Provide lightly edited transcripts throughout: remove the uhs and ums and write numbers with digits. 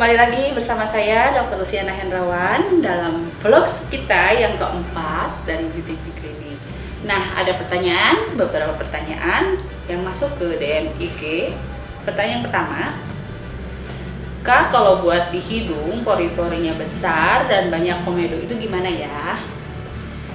kembali lagi bersama saya Dr. Luciana Hendrawan dalam vlog kita yang keempat dari Beauty Clinic. Nah, ada beberapa pertanyaan yang masuk ke DM IG. Pertanyaan pertama, Kak, kalau buat di hidung pori-porinya besar dan banyak komedo itu gimana ya?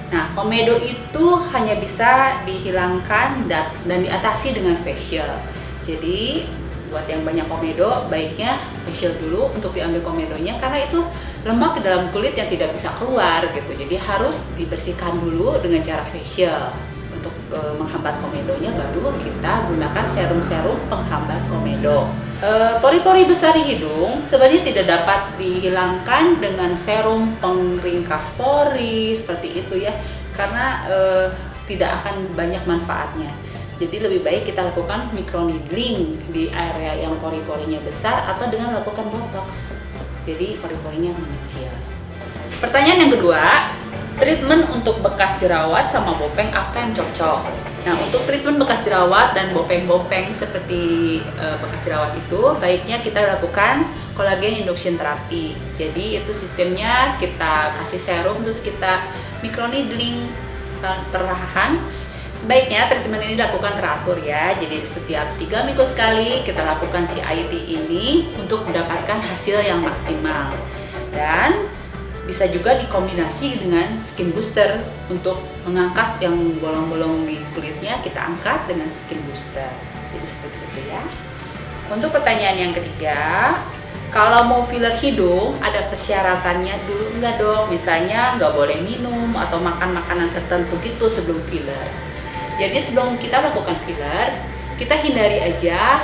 Nah, komedo itu hanya bisa dihilangkan dan diatasi dengan facial. Jadi buat yang banyak komedo, baiknya facial dulu untuk diambil komedonya karena itu lemak di dalam kulit yang tidak bisa keluar gitu. Jadi harus dibersihkan dulu dengan cara facial untuk menghambat komedonya, baru kita gunakan serum-serum penghambat komedo. Pori-pori besar di hidung sebenarnya tidak dapat dihilangkan dengan serum pengringkas pori seperti itu ya, karena tidak akan banyak manfaatnya. Jadi lebih baik kita lakukan microneedling di area yang pori-porinya besar atau dengan melakukan botox. Jadi pori-porinya mengecil. Pertanyaan yang kedua, treatment untuk bekas jerawat sama bopeng apa yang cocok? Nah, untuk treatment bekas jerawat dan bopeng-bopeng seperti bekas jerawat itu, baiknya kita lakukan collagen induction therapy. Jadi itu sistemnya kita kasih serum terus kita microneedling perlahan. Sebaiknya treatment ini dilakukan teratur ya, jadi setiap 3 minggu sekali kita lakukan CIT ini untuk mendapatkan hasil yang maksimal. Dan bisa juga dikombinasi dengan skin booster untuk mengangkat yang bolong-bolong di kulitnya, kita angkat dengan skin booster. Jadi seperti itu ya. Untuk pertanyaan yang ketiga, kalau mau filler hidung ada persyaratannya dulu nggak dok? Misalnya nggak boleh minum atau makan makanan tertentu gitu sebelum filler. Jadi sebelum kita melakukan filler, kita hindari aja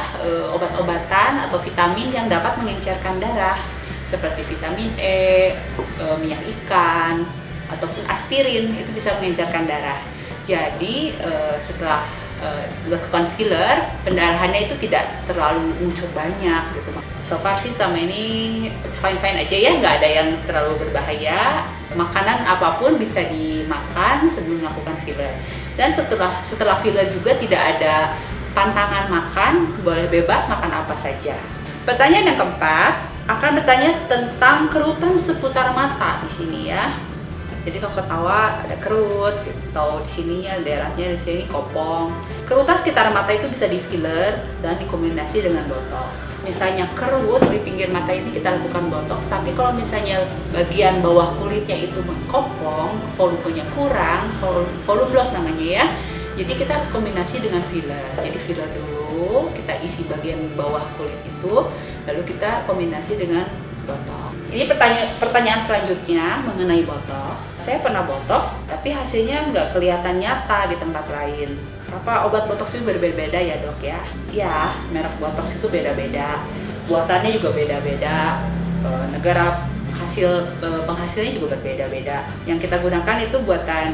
obat-obatan atau vitamin yang dapat mengencerkan darah seperti vitamin E, minyak ikan, ataupun aspirin, itu bisa mengencerkan darah. Jadi setelah dilakukan filler, pendarahannya itu tidak terlalu muncul banyak gitu. So far sih selama ini fine-fine aja ya, nggak ada yang terlalu berbahaya. Makanan apapun bisa dimakan sebelum melakukan filler. Dan setelah filler juga tidak ada pantangan makan, boleh bebas makan apa saja. Pertanyaan yang keempat akan bertanya tentang kerutan seputar mata di sini ya. Jadi kalau ketawa ada kerut, gitu. Di sininya daerahnya di sini kopong. Kerutan sekitar mata itu bisa di filler dan dikombinasi dengan botox. Misalnya kerut di pinggir mata ini kita lakukan botox, tapi kalau misalnya bagian bawah kulitnya itu kopong, volumenya kurang, volume loss namanya ya. Jadi kita kombinasi dengan filler. Jadi filler dulu, kita isi bagian bawah kulit itu, lalu kita kombinasi dengan botox. Ini pertanyaan selanjutnya mengenai botox. Saya pernah botox, tapi hasilnya nggak kelihatan nyata di tempat lain. Apa obat botox itu berbeda-beda ya dok ya? Ya, merek botox itu beda-beda. Buatannya juga beda-beda. Negara penghasilnya juga berbeda-beda. Yang kita gunakan itu buatan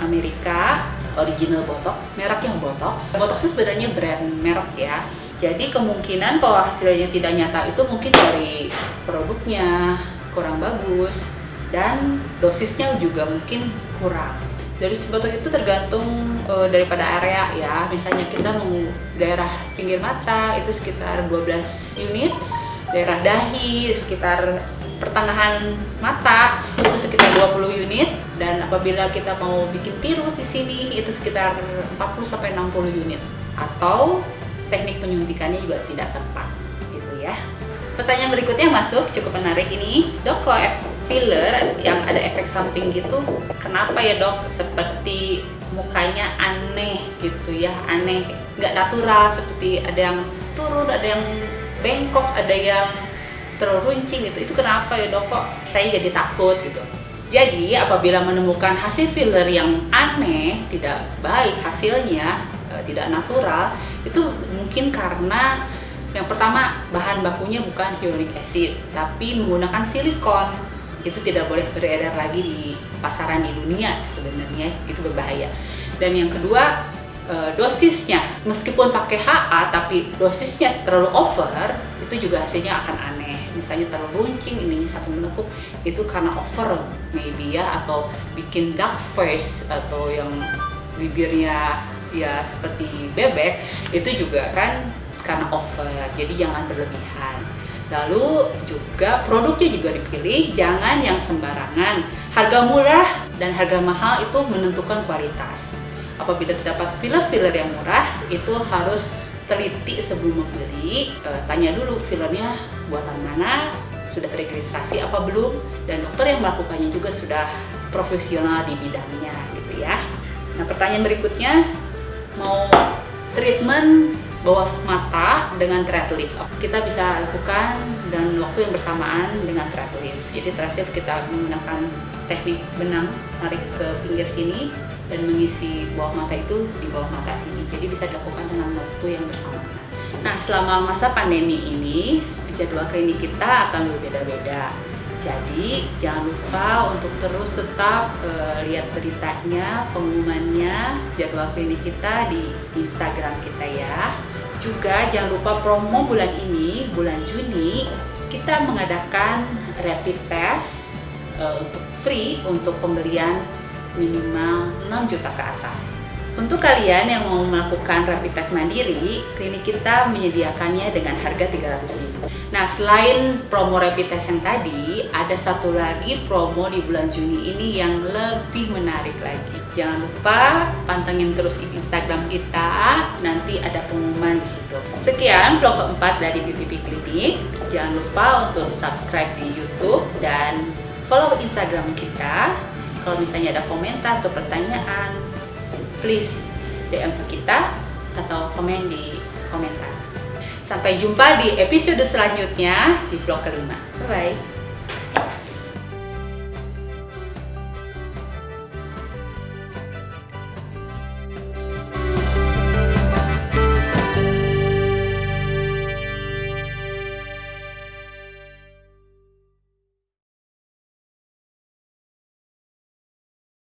Amerika, original botox, merek yang botox. Botox itu sebenarnya brand merek ya. Jadi kemungkinan kalau hasilnya tidak nyata itu mungkin dari produknya kurang bagus dan dosisnya juga mungkin kurang. Dari botox itu tergantung daripada area ya. Misalnya kita mau daerah pinggir mata itu sekitar 12 unit, daerah dahi sekitar pertengahan mata itu sekitar 20 unit, dan apabila kita mau bikin tirus di sini itu sekitar 40 sampai 60 unit. Atau teknik penyuntikannya juga tidak tepat gitu ya. Pertanyaan berikutnya masuk, cukup menarik ini. Dok, kalau filler yang ada efek samping gitu, kenapa ya dok seperti mukanya aneh gitu ya, aneh, nggak natural, seperti ada yang turun, ada yang bengkok, ada yang terruncing gitu. Itu kenapa ya dok, kok saya jadi takut gitu. Jadi apabila menemukan hasil filler yang aneh, tidak baik hasilnya, tidak natural, itu mungkin karena yang pertama bahan bakunya bukan hyaluronic acid tapi menggunakan silikon. Itu tidak boleh beredar lagi di pasaran di dunia, sebenarnya itu berbahaya. Dan yang kedua, dosisnya meskipun pakai HA tapi dosisnya terlalu over, itu juga hasilnya akan aneh. Misalnya terlalu runcing, ininya sampai menekuk, itu karena over maybe ya, atau bikin dark face atau yang bibirnya ya seperti bebek, itu juga kan karena over. Jadi jangan berlebihan. Lalu juga produknya juga dipilih, jangan yang sembarangan. Harga murah dan harga mahal itu menentukan kualitas. Apabila terdapat filler-filler yang murah, itu harus teliti sebelum membeli. Tanya dulu fillernya buatan mana, sudah teregistrasi apa belum, dan dokter yang melakukannya juga sudah profesional di bidangnya gitu ya. Nah, pertanyaan berikutnya, mau treatment bawah mata dengan thread lift. Kita bisa lakukan dan waktu yang bersamaan dengan thread lift. Jadi thread lift kita menggunakan teknik benang, tarik ke pinggir sini dan mengisi bawah mata itu di bawah mata sini. Jadi bisa dilakukan dengan waktu yang bersamaan. Nah, selama masa pandemi ini, jadwal klinik kita akan berbeda-beda. Jadi jangan lupa untuk terus tetap lihat beritanya, pengumumannya, jadwal klinik kita di Instagram kita ya. Juga jangan lupa promo bulan ini, bulan Juni, kita mengadakan rapid test untuk free untuk pembelian minimal 6 juta ke atas. Untuk kalian yang mau melakukan rapid test mandiri, klinik kita menyediakannya dengan harga 300.000. Nah, selain promo rapid test yang tadi, ada satu lagi promo di bulan Juni ini yang lebih menarik lagi. Jangan lupa pantengin terus Instagram kita, nanti ada pengumuman di situ. Sekian vlog keempat dari BPP Klinik. Jangan lupa untuk subscribe di YouTube dan follow Instagram kita. Kalau misalnya ada komentar atau pertanyaan, please DM ke kita atau komen di komentar. Sampai jumpa di episode selanjutnya di vlog kelima. Bye-bye.